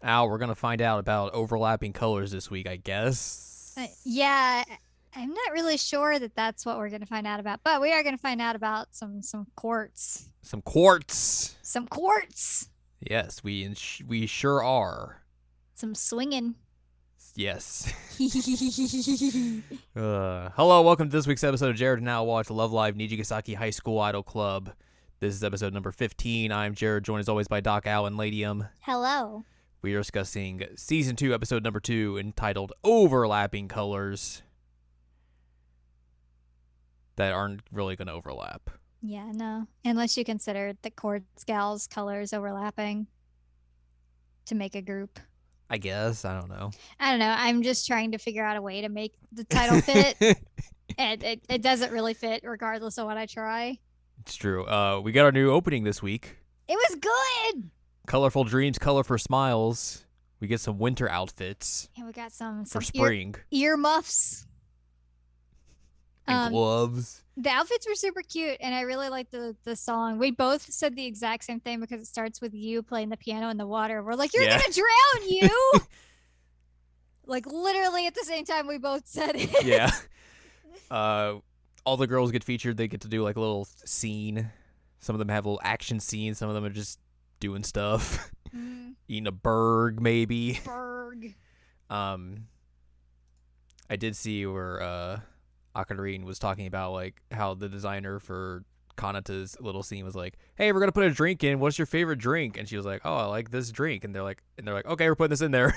Al, we're gonna find out about overlapping colors this week, I guess. Yeah, I'm not really sure that that's what we're going to find out about, but we are going to find out about some quartz. Some quartz. Some quartz. Yes, we sure are. Some swinging. Yes. All Hello, welcome to this week's episode of Jared and Now Watch Love Live Nijigasaki High School Idol Club. This is episode number 15. I'm Jared, joined as always by Doc Al and Ladium. Hello. We are discussing season 2, episode number 2, entitled Overlapping Colors that aren't really going to overlap. Yeah, no. Unless you consider the quartz gals' colors overlapping to make a group. I guess. I don't know. I don't know. I'm just trying to figure out a way to make the title fit. And it doesn't really fit regardless of what I try. It's true. We got our new opening this week. It was good. Colorful dreams, colorful smiles. We get some winter outfits. And we got some for spring. Ear muffs. And gloves. The outfits were super cute, and I really liked the song. We both said the exact same thing because it starts with you playing the piano in the water. We're like, you're going to drown, you! Like, literally at the same time, we both said it. Yeah. All the girls get featured. They get to do, like, a little scene. Some of them have little action scenes. Some of them are just doing stuff. Eating a burg, maybe. Burg. I did see where Akarine was talking about like how the designer for Kanata's little scene was like, "Hey, we're gonna put a drink in. What's your favorite drink?" And she was like, "Oh, I like this drink." And they're like, "Okay, we're putting this in there."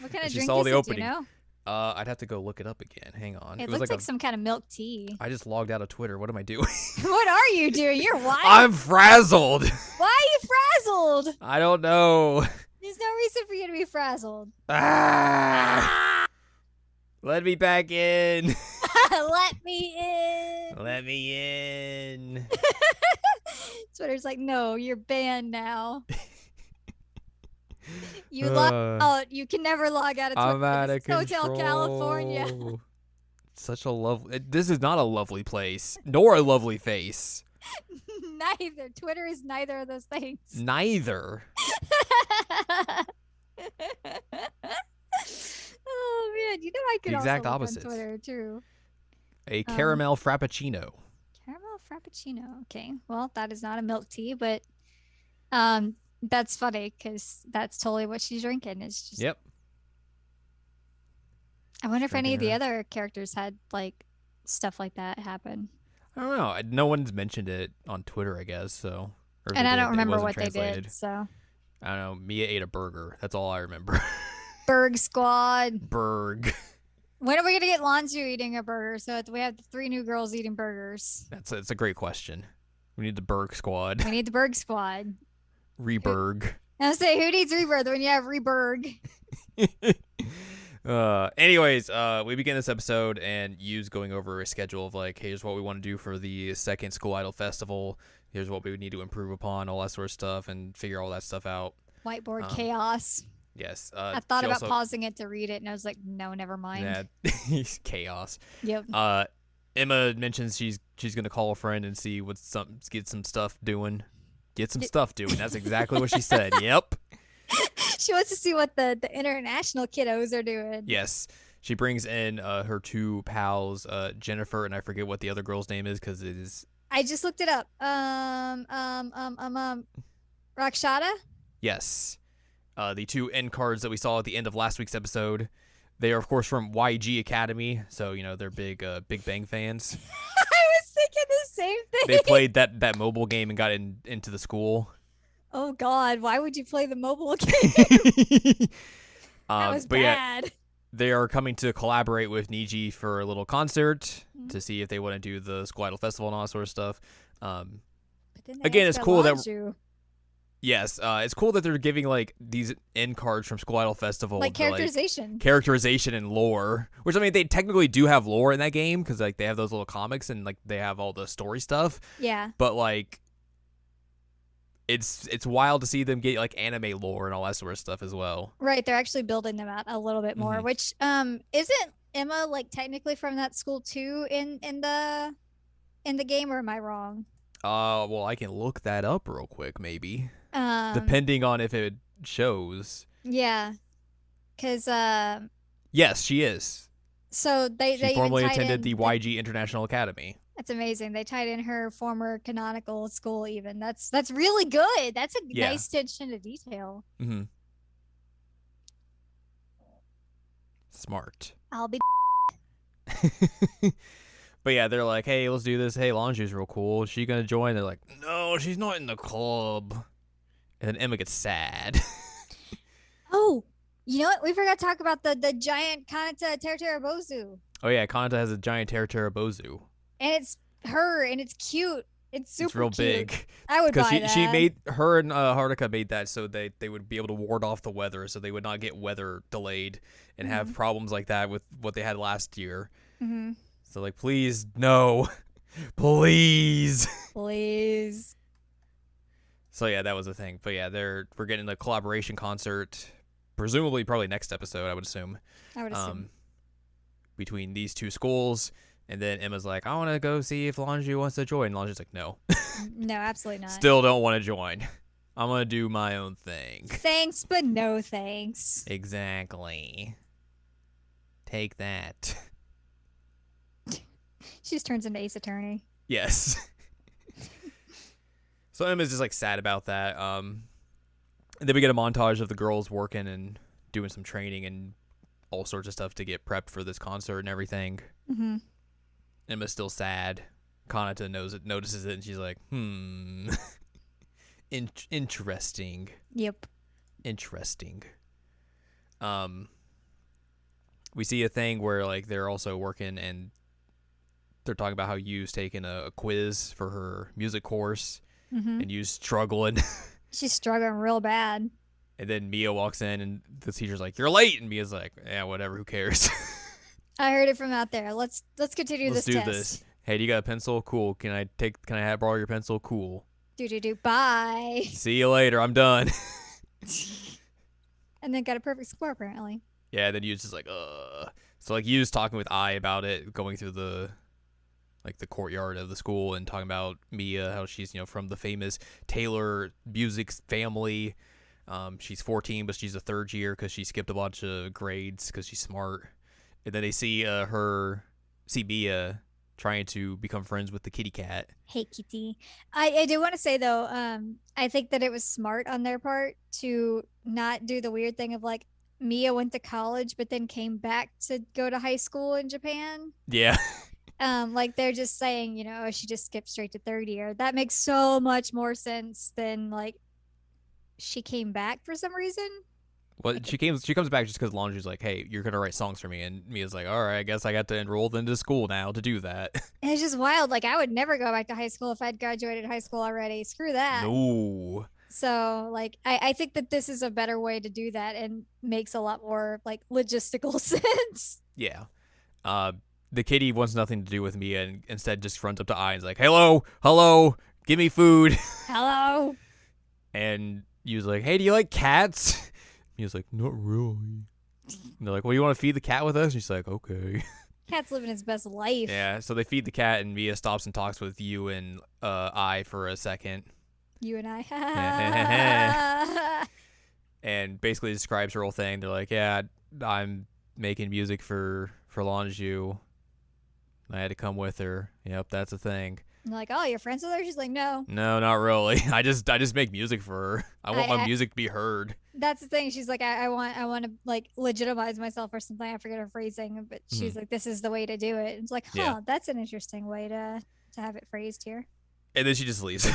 What kind of she drink saw is the it, opening. do you know? I'd have to go look it up again. Hang on. It looks like some kind of milk tea. I just logged out of Twitter. What am I doing? What are you doing? You're wild. I'm frazzled. Why are you frazzled? I don't know. There's no reason for you to be frazzled. Let me back in. Let me in. Let me in. Twitter's like, no, you're banned now. You log out. You can never log out of Twitter. I'm out of control. Hotel California. Such a lovely. This is not a lovely place, nor a lovely face. Neither. Twitter is neither of those things. Neither. Oh man, you know I could the exact also opposite. Look on Twitter too. A caramel frappuccino. Caramel frappuccino. Okay, well that is not a milk tea, but that's funny because that's totally what she's drinking. It's just. Yep. I wonder if any of the other characters had like stuff like that happen. I don't know. No one's mentioned it on Twitter, I guess. So. And I don't remember what they did. So. I don't know. Mia ate a burger. That's all I remember. Burg Squad. Burg. When are we gonna get Lanzu eating a burger? So we have 3 new girls eating burgers. That's a great question. We need the Burg Squad. We need the Burg Squad. Reburg. I was say, who needs rebirth when you have Reburg? Anyways, we begin this episode and Yu's going over a schedule of like, here's what we want to do for the second School Idol Festival. Here's what we would need to improve upon, all that sort of stuff, and figure all that stuff out. Whiteboard chaos. Yes. I thought about pausing it to read it, and I was like, no, never mind. He's chaos. Yep. Emma mentions she's gonna call a friend and see get some stuff doing. Get some stuff doing. That's exactly what she said. Yep. She wants to see what the international kiddos are doing. Yes. She brings in her 2 pals, Jennifer, and I forget what the other girl's name is because it is. I just looked it up. Rakshata? Yes. The 2 end cards that we saw at the end of last week's episode. They are, of course, from YG Academy, so, you know, they're big Big Bang fans. I was thinking the same thing. They played that mobile game and got into the school. Oh, God. Why would you play the mobile game? That was bad. Yeah, they are coming to collaborate with Niji for a little concert to see if they want to do the School Idol Festival and all that sort of stuff. Again, it's cool that. Yes, it's cool that they're giving like these end cards from School Idol Festival, like characterization, and lore. Which I mean, they technically do have lore in that game because like they have those little comics and like they have all the story stuff. Yeah. But like, it's wild to see them get like anime lore and all that sort of stuff as well. Right, they're actually building them out a little bit more. Which isn't Emma like technically from that school too in the game, or am I wrong? Well, I can look that up real quick, maybe. Depending on if it shows. Yeah, because Yes, she is. so She they even formerly tied attended in the YG International Academy. that's amazing. They tied in her former canonical school. Even that's really good. That's a Yeah. nice attention to detail. Mm-hmm. Smart. I'll be. But yeah, they're like, hey, let's do this. Hey, Laundry's real cool. Is she gonna join? They're like, no, she's not in the club. And then Emma gets sad. Oh, you know what? We forgot to talk about the giant Kanata Terterabozu. Oh yeah, Kanata has a giant Terra Bozu. And it's her and it's cute. It's It's super real cute. big I would because buy she that. made her and Haruka made that so they would be able to ward off the weather, so they would not get weather delayed and have Mhm. problems like that with what they had last year. Mhm. So like, please no, please. Please. So yeah, that was the thing. But yeah, we're getting a collaboration concert, presumably probably next episode, I would assume, I would assume. um, between these two schools. And then Emma's like, I want to go see if Laundry wants to join. Laundry's like, no, No, absolutely not. still don't want to join. I'm gonna do my own thing. Thanks, but no thanks. Exactly. Take that. She just turns into Ace Attorney. Yes. So Emma's just like sad about that. And then we get a montage of the girls working and doing some training and all sorts of stuff to get prepped for this concert and everything. Mm-hmm. Emma's still sad. Kanata notices it, and she's like, interesting. Yep. Interesting. Um, we see a thing where like they're also working and they're talking about how Yu's taking a quiz for her music course, Mm-hmm. and Yu's struggling. She's struggling real bad. And then Mia walks in, and the teacher's like, "You're late," and Mia's like, "Yeah, whatever. Who cares? I heard it from out there. Let's continue Let's this do test. this. Hey, do you got a pencil? Cool. Can I borrow your pencil? Cool. Do. Bye. See you later. I'm done." And then got a perfect score apparently. Yeah. Then Yu's just like, So like Yu's talking with I about it, going through the courtyard of the school and talking about Mia, how she's from the famous Taylor music family. She's 14, but she's a third year because she skipped a bunch of grades because she's smart. And then they see Mia trying to become friends with the kitty cat. Hey Kitty. I do want to say though, I think that it was smart on their part to not do the weird thing of like Mia went to college but then came back to go to high school in Japan. Yeah. Like they're just saying, she just skipped straight to third year. That makes so much more sense than like she came back for some reason. Well, she comes back just because Laundry's like, hey, you're gonna write songs for me, and Mia's like, all right, I guess I got to enroll into school now to do that. And it's just wild. Like I would never go back to high school if I'd graduated high school already. Screw that. No. So like I think that this is a better way to do that and makes a lot more like logistical sense. Yeah. The kitty wants nothing to do with Mia and instead just runs up to I and is like, hello, give me food. Hello. And Yu's like, hey, do you like cats? Mia's like, not really. And they're like, well, you want to feed the cat with us? And she's like, okay. Cat's living his best life. Yeah, so they feed the cat, and Mia stops and talks with Yu and I for a second. You and I. And basically describes her whole thing. They're like, yeah, I'm making music for Lanju. I had to come with her. Yep, that's a thing. You're like, oh, you're friends with her? She's like, no. No, not really. I just make music for her. I want my music to be heard. That's the thing. She's like, I want to like legitimize myself or something. I forget her phrasing, but she's like, this is the way to do it. It's like, that's an interesting way to have it phrased here. And then she just leaves.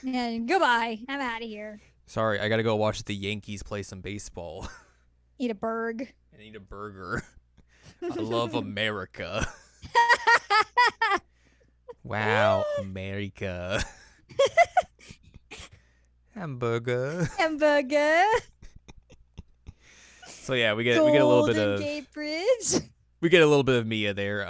Yeah, goodbye. I'm out of here. Sorry, I gotta go watch the Yankees play some baseball. Eat a burg. And eat a burger. I love America. Wow, America. Hamburger. So yeah, we get a little bit of Gate Bridge. We get a little bit of Mia there.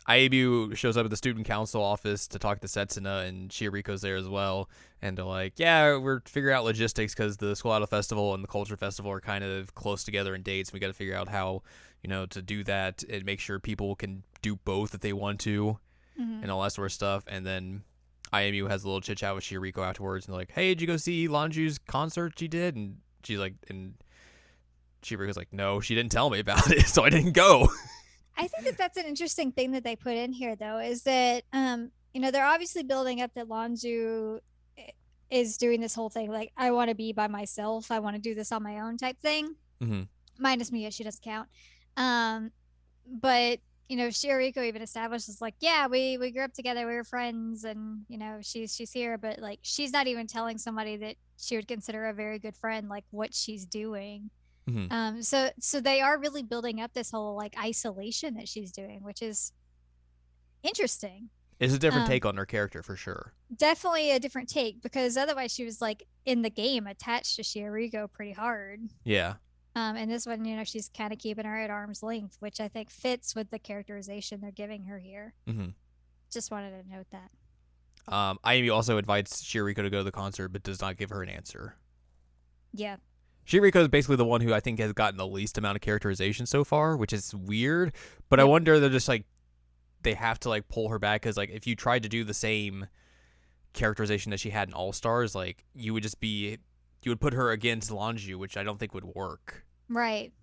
Ayabu shows up at the student council office to talk to Setsuna, and Shioriko's there as well. And they're like, yeah, we're figuring out logistics because the School Idol Festival and the Culture Festival are kind of close together in dates. We got to figure out how, to do that and make sure people can do both if they want to, and all that sort of stuff. And then IMU has a little chit chat with Shiriko afterwards, and like, hey, did you go see Lanju's concert she did? And she's like, and Shiriko's like, no, she didn't tell me about it, so I didn't go. I think that that's an interesting thing that they put in here, though, is that they're obviously building up that Lonju is doing this whole thing like, I want to be by myself, I want to do this on my own type thing. Mm-hmm. Minus Mia, she doesn't count. But Shiriko even establishes like, yeah, we grew up together, we were friends, and she's here, but like she's not even telling somebody that she would consider a very good friend like what she's doing. Mm-hmm. So they are really building up this whole like isolation that she's doing, which is interesting. It's a different take on her character for sure. Definitely a different take, because otherwise she was like in the game attached to Shiriko pretty hard. Yeah. And this one, she's kind of keeping her at arm's length, which I think fits with the characterization they're giving her here. Mm-hmm. Just wanted to note that. IMU also invites Shiriko to go to the concert, but does not give her an answer. Yeah. Shiriko is basically the one who I think has gotten the least amount of characterization so far, which is weird. But I wonder, they're just like, they have to like pull her back, because like if you tried to do the same characterization that she had in All Stars, like you would put her against Lanju, which I don't think would work. Right.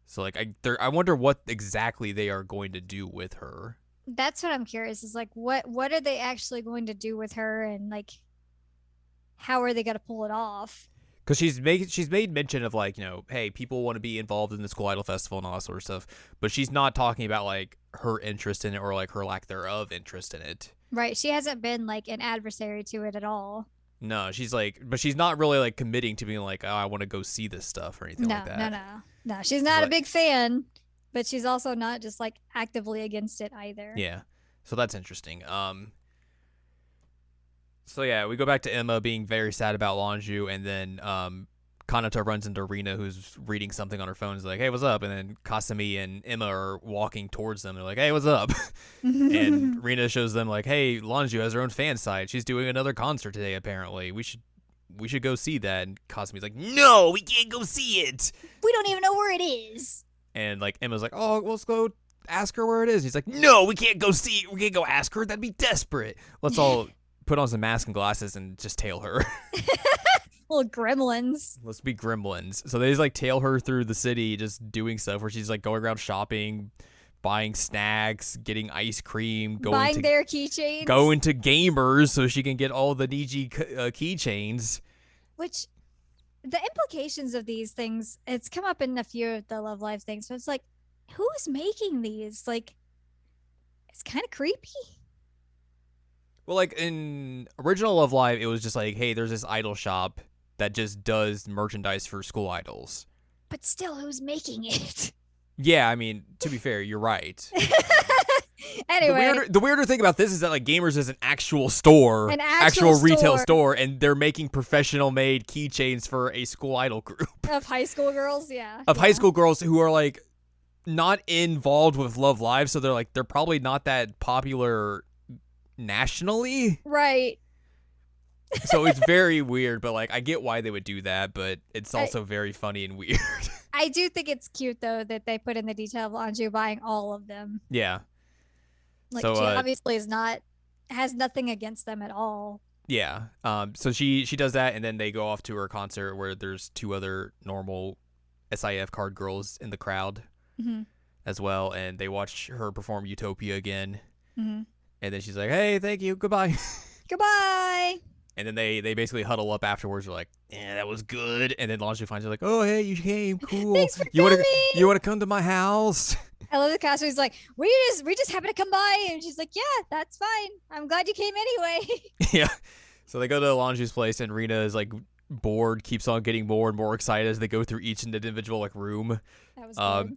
So like I wonder what exactly they are going to do with her. That's what I'm curious, is like what are they actually going to do with her, and like how are they going to pull it off? Because she's made mention of like, hey, people want to be involved in the school idol festival and all that sort of stuff, but she's not talking about like her interest in it or like her lack thereof interest in it. Right. She hasn't been like an adversary to it at all. No, she's like, but she's not really like committing to being like, oh, I want to go see this stuff or anything like that. No. She's not a big fan, but she's also not just like actively against it either. Yeah. So that's interesting. So yeah, we go back to Emma being very sad about Lanju, and then Kanata runs into Rina, who's reading something on her phone. Is like, hey, what's up? And then Kasumi and Emma are walking towards them. They're like, hey, what's up? And Rina shows them like, hey, Lanju has her own fan site. She's doing another concert today, apparently. We should go see that. And Kasumi's like, no, we can't go see it. We don't even know where it is. And like Emma's like, oh, let's go ask her where it is. He's like, no, we can't go see it. We can't go ask her. That'd be desperate. Let's all put on some masks and glasses and just tail her. Little gremlins. Let's be gremlins. So they just like tail her through the city, just doing stuff where she's like going around shopping, buying snacks, getting ice cream, buying their keychains, going to Gamers so she can get all the Niji keychains. Which the implications of these things, it's come up in a few of the Love Live things. So it's like, who's making these? Like, it's kind of creepy. Well, like in original Love Live, it was just like, hey, there's this idol shop that just does merchandise for school idols. But still, who's making it? Yeah, I mean, to be fair, you're right. Anyway, the weirder thing about this is that like Gamers is an actual store, an actual retail store, and they're making professional made keychains for a school idol group of high school girls. Yeah, high school girls who are like not involved with Love Live, so they're probably not that popular nationally, right? So it's very weird, but like I get why they would do that, but it's also very funny and weird. I do think it's cute though that they put in the detail of Anju buying all of them. Yeah. Like so, she obviously has nothing against them at all. Yeah. So she does that, and then they go off to her concert where there's two other normal SIF card girls in the crowd as well, and they watch her perform Utopia again. And then she's like, "Hey, thank you, goodbye." Goodbye. And then they basically huddle up afterwards. They're like, "Yeah, that was good." And then Lanju finds her like, "Oh, hey, you came, cool. Thanks for you coming. You want to come to my house?" I love the cast. He's like, we just happened to come by, and she's like, "Yeah, that's fine. I'm glad you came anyway." Yeah. So they go to Lanju's place, and Rina is like bored, keeps on getting more and more excited as they go through each individual like room. That was good.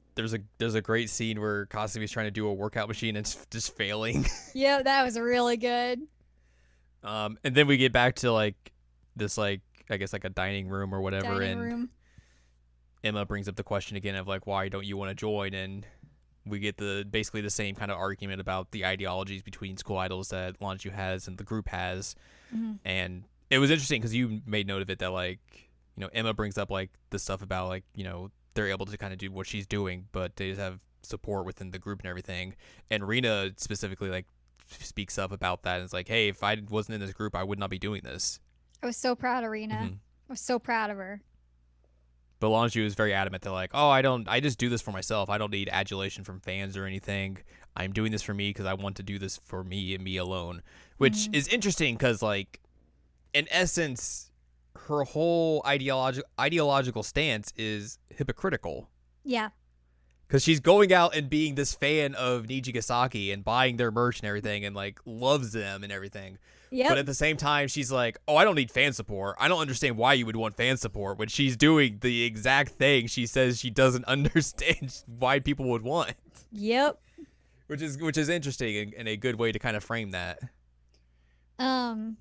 There's a great scene where Kasumi's trying to do a workout machine and it's just failing. Yeah, that was really good. And then we get back to like this like I guess like a dining room or whatever, Emma brings up the question again of like, why don't you want to join? And we get basically the same kind of argument about the ideologies between school idols that Lanju has and the group has. And it was interesting because you made note of it that like, Emma brings up like the stuff about like, they're able to kind of do what she's doing, but they just have support within the group and everything. And Rina specifically like speaks up about that and is like, hey, if I wasn't in this group, I would not be doing this. I was so proud of Rena. Mm-hmm. I was so proud of her. But Longju is very adamant that like, I just do this for myself. I don't need adulation from fans or anything. I'm doing this for me because I want to do this for me and me alone, which Mm-hmm. is interesting because like, in essence, her whole ideological stance is hypocritical Yeah. because she's going out and being this fan of Nijigasaki and buying their merch and everything and like loves them and everything. But Yep. at the same time, she's like, oh, I don't need fan support. I don't understand why you would want fan support when she's doing the exact thing she says she doesn't understand why people would want. Yep. Which is interesting and a good way to kind of frame that. Um,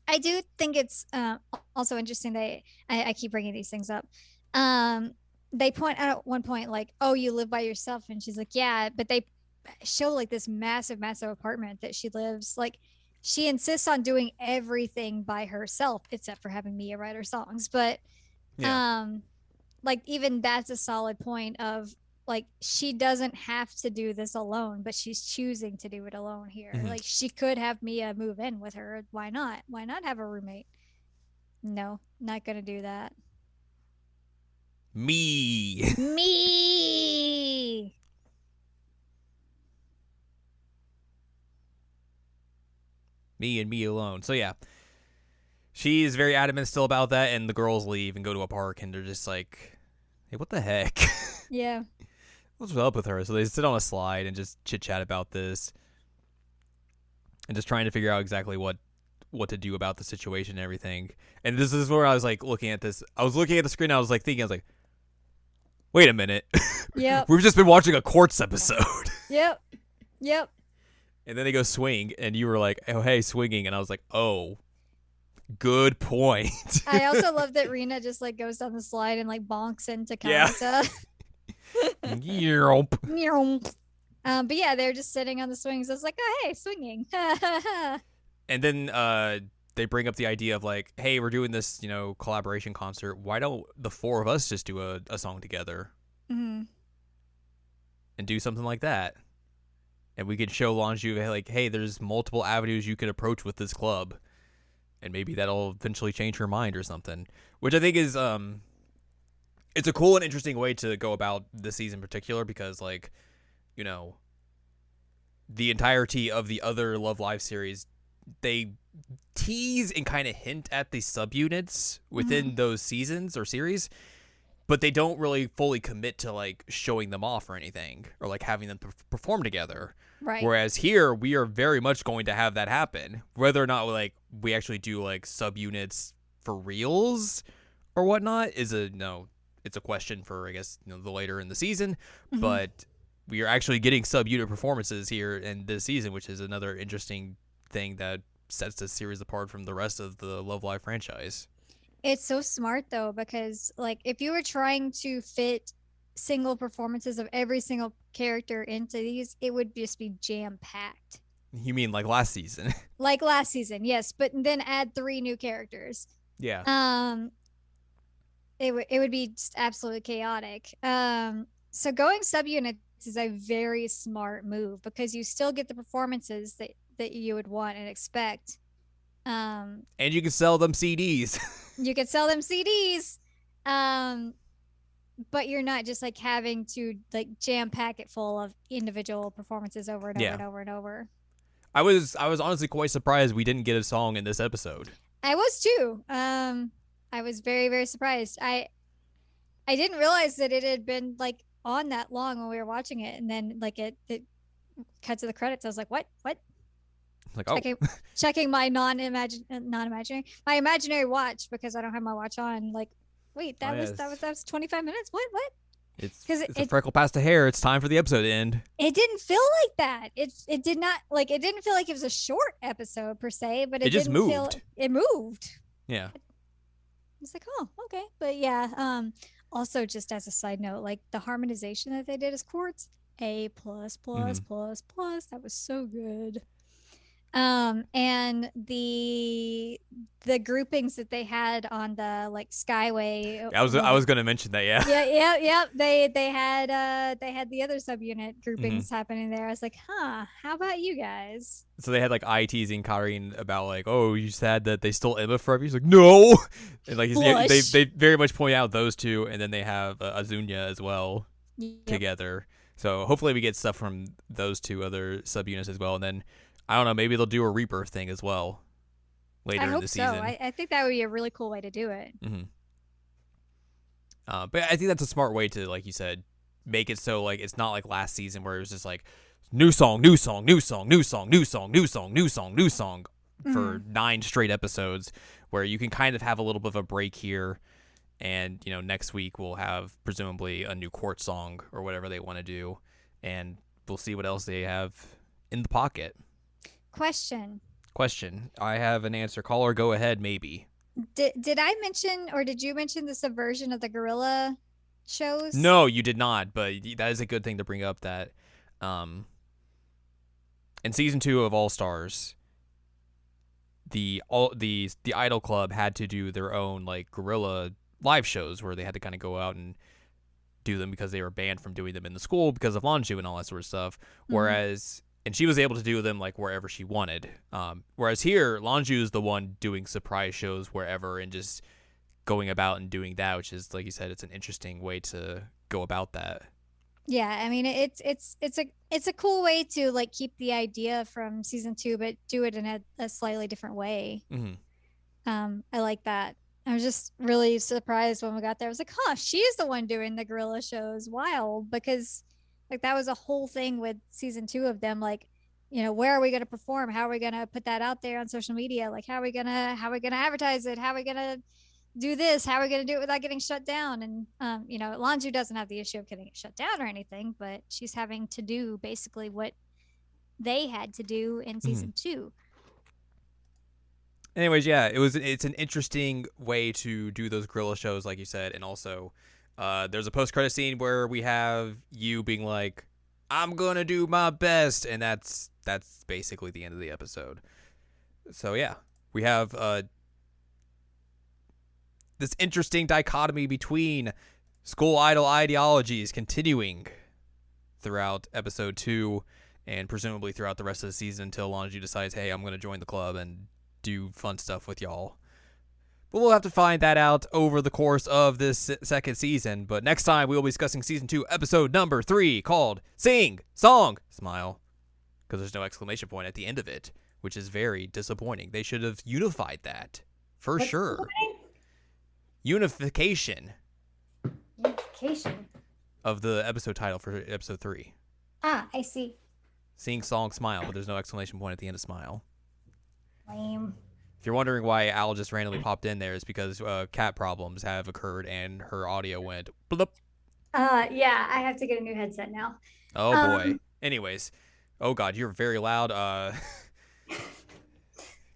I do think it's also interesting that I keep bringing these things up. Um, they point out at one point like, "Oh, you live by yourself," and she's like, "Yeah," but they show like this massive, massive apartment that she lives. Like, she insists on doing everything by herself except for having Mia write her songs. But Yeah. um, like even that's a solid point of like she doesn't have to do this alone, but she's choosing to do it alone here. Mm-hmm. Like she could have Mia move in with her. Why not? Why not have a roommate? No, not gonna do that. Me. Me. Me and me alone. So yeah, she is very adamant still about that, and the girls leave and go to a park, and they're just like, hey, what the heck? Yeah. What's up with her? So they sit on a slide and just chit chat about this, and just trying to figure out exactly what to do about the situation and everything. And this is where I was like looking at this. I was looking at the screen. And I was like thinking. I was like, wait a minute. Yep. We've just been watching a Quartz episode. Yep. Yep. And then they go swing, and you were like, oh hey, swinging, and I was like, oh, good point. I also love that Rena just like goes down the slide and like bonks into Yeah. Kanata. Yerp. But yeah, they're just sitting on the swings. I was like, oh hey, swinging. And then they bring up the idea of like, hey, we're doing this, collaboration concert. Why don't the four of us just do a song together Mm-hmm. and do something like that? And we could show Longju like, hey, there's multiple avenues you can approach with this club, and maybe that'll eventually change her mind or something. Which I think is it's a cool and interesting way to go about this season in particular because like, you know, the entirety of the other Love Live series, they tease and kind of hint at the subunits within Mm-hmm. those seasons or series, but they don't really fully commit to like showing them off or anything or like having them perform together. Right. Whereas here we are very much going to have that happen, whether or not like we actually do like subunits for reals or whatnot is a no. It's a question for I guess the later in the season, Mm-hmm. but we are actually getting subunit performances here in this season, which is another interesting thing that sets this series apart from the rest of the Love Live franchise. It's so smart though, because like if you were trying to fit single performances of every single character into these, it would just be jam packed. You mean like last season? Like last season, yes, but then add three new characters. Yeah. Um, it would be just absolutely chaotic. So going subunits is a very smart move because you still get the performances that you would want and expect. And you can sell them CDs. You could sell them CDs. But you're not just like having to like jam pack it full of individual performances over and over Yeah. and over and over. I was honestly quite surprised we didn't get a song in this episode. I was too. I was very, very surprised. I didn't realize that it had been like on that long when we were watching it, and then like it cut to the credits. I was like, what? Like, oh, Checking my non-imaginary my imaginary watch because I don't have my watch on. Like, wait, that was 25 minutes. What? it's 'Cause a freckle past the hair. It's time for the episode to end. It didn't feel like that. It did not like it didn't feel like it was a short episode per se, but It just didn't feel moved. it moved. Yeah. It's like, oh, okay. But yeah, also just as a side note, like the harmonization that they did as chords, A plus plus Mhm. plus plus. That was so good. And the groupings that they had on the like Skyway I was one. gonna mention that. Yeah. Yeah, yeah, yeah. They had the other subunit Hmm. groupings happening there. I was like, huh, how about you guys? So they had like I teasing Karin about like, oh, you sad that they stole Emma from you? He's like, no, and like Blush. they very much point out those two, and then they have Azunia as well Yep. together. So hopefully we get stuff from those two other subunits as well, and then I don't know, maybe they'll do a Rebirth thing as well I later in the hope so. season. I think that would be a really cool way to do it. Hmm. But I think that's a smart way to, like you said, make it so like it's not like last season where it was just like new song, new song, new song, new song, new song, new song, new song, new song for Hmm. 9 straight episodes, where you can kind of have a little bit of a break here, and next week we'll have presumably a new court song or whatever they want to do, and we'll see what else they have in the pocket. Question. Question: I have an answer. Call or go ahead, maybe. Did I mention or did you mention the subversion of the gorilla shows? No, you did not, but that is a good thing to bring up. That um, in season 2 of All Stars, the Idol Club had to do their own like guerrilla live shows where they had to kind of go out and do them because they were banned from doing them in the school because of Lanju and all that sort of stuff. Hmm. Whereas, and she was able to do them like wherever she wanted. Whereas here, Lanju is the one doing surprise shows wherever and just going about and doing that, which is, like you said, it's an interesting way to go about that. Yeah, I mean it's a cool way to like keep the idea from season two, but do it in a slightly different way. Mm-hmm. I like that. I was just really surprised when we got there. I was like, huh, she's the one doing the gorilla shows. Wild, because like that was a whole thing with season two of them. Like, where are we gonna perform? How are we gonna put that out there on social media? Like, how are we gonna advertise it? How are we gonna do this? How are we going to do it without getting shut down? And, Lanju doesn't have the issue of getting it shut down or anything, but she's having to do basically what they had to do in Mm-hmm. season two. Anyways, yeah, it's an interesting way to do those gorilla shows, like you said, and also there's a post credit scene where we have you being like, "I'm gonna do my best," and that's basically the end of the episode. So yeah, we have this interesting dichotomy between school idol ideologies continuing throughout episode 2 and presumably throughout the rest of the season until Lonju decides, hey, I'm going to join the club and do fun stuff with y'all. But we'll have to find that out over the course of this second season. But next time we will be discussing season 2, episode number 3, called Sing, Song, Smile. Because there's no exclamation point at the end of it, which is very disappointing. They should have unified that for What's sure. Unification unification? of the episode title for episode 3. Ah, I see. Sing, Song, Smile, but there's no exclamation point at the end of Smile. Lame. If you're wondering why Al just randomly popped in there, it's because cat problems have occurred and her audio went bloop. Yeah, I have to get a new headset now. Oh boy. Um, Anyways, oh god, you're very loud.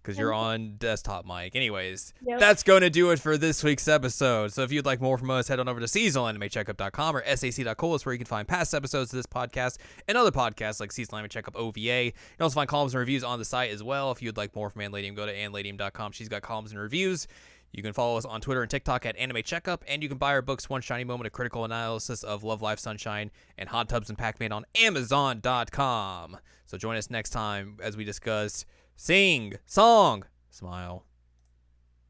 Because you're on desktop mic. Anyways, yep. that's going to do it for this week's episode. So if you'd like more from us, head on over to seasonalanimecheckup.com or sac.cool, where you can find past episodes of this podcast and other podcasts like Seasonal Anime Checkup OVA. You can also find columns and reviews on the site as well. If you'd like more from Ann Ladium, go to annladium.com. She's got columns and reviews. You can follow us on Twitter and TikTok at Anime Checkup, and you can buy our books, One Shiny Moment, a critical analysis of Love, Life, Sunshine, and Hot Tubs and Pac-Man on Amazon.com. So join us next time as we discuss Sing, Song, Smile.